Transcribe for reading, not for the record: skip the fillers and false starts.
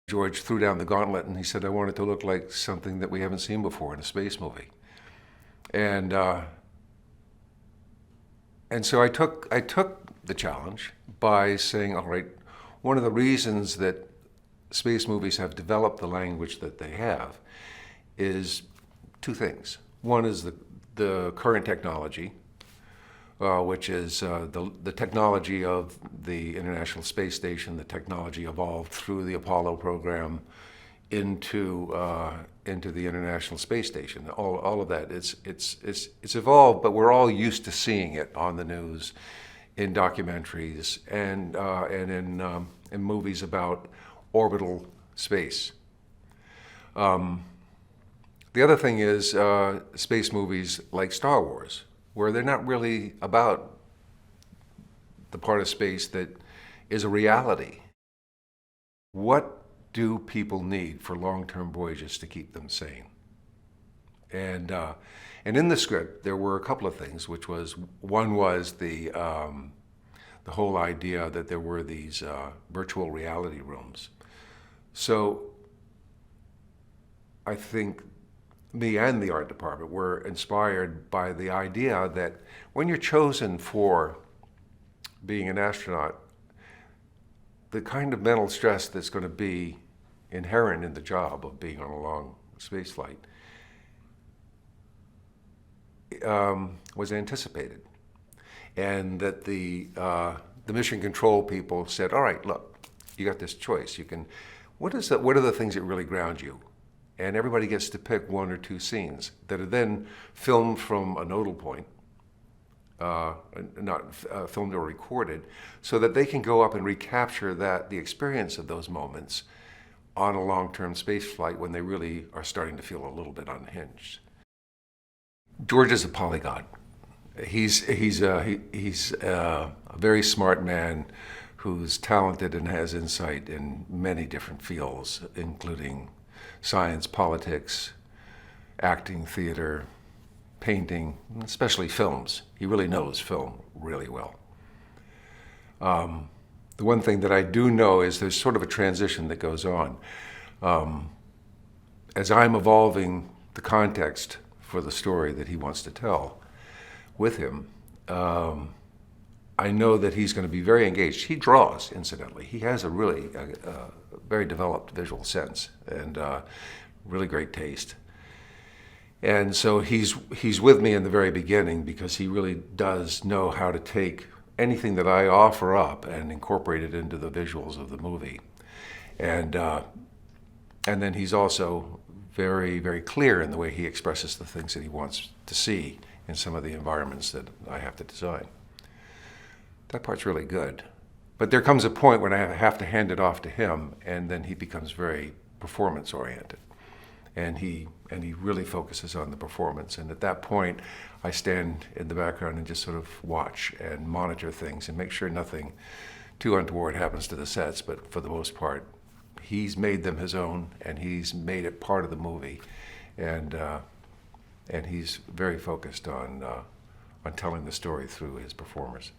George threw down the gauntlet and he said, I want it to look like something that we haven't seen before in a space movie. And and so I took the challenge by saying, all right, one of the reasons that space movies have developed the language that they have is two things. One is the current technology, which is the technology of the International Space Station. The technology evolved through the Apollo program into the International Space Station. All of that, it's evolved, but we're all used to seeing it on the news, in documentaries, and in movies about orbital space. The other thing is space movies like Star Wars, where they're not really about the part of space that is a reality. What do people need for long-term voyages to keep them sane? And in the script, there were a couple of things, which was, one was the whole idea that there were these virtual reality rooms. So I think me and the art department were inspired by the idea that when you're chosen for being an astronaut, the kind of mental stress that's going to be inherent in the job of being on a long space flight was anticipated. And that the mission control people said, all right, look, you got this choice. You can, what are the things that really ground you? And everybody gets to pick one or two scenes that are then filmed from a nodal point, not filmed or recorded, so that they can go up and recapture the experience of those moments on a long-term space flight when they really are starting to feel a little bit unhinged. George is a polyglot. He's a very smart man who's talented and has insight in many different fields, including science, politics, acting, theater, painting, especially films. He really knows film really well. The one thing that I do know is there's sort of a transition that goes on. As I'm evolving the context for the story that he wants to tell with him, I know that he's going to be very engaged. He draws, incidentally. He has a really very developed visual sense and really great taste. And so he's with me in the very beginning because he really does know how to take anything that I offer up and incorporate it into the visuals of the movie. And then he's also very, very clear in the way he expresses the things that he wants to see in some of the environments that I have to design. That part's really good. But there comes a point when I have to hand it off to him, and then he becomes very performance-oriented. And he really focuses on the performance. And at that point, I stand in the background and just sort of watch and monitor things and make sure nothing too untoward happens to the sets. But for the most part, he's made them his own, and he's made it part of the movie. And he's very focused on telling the story through his performers.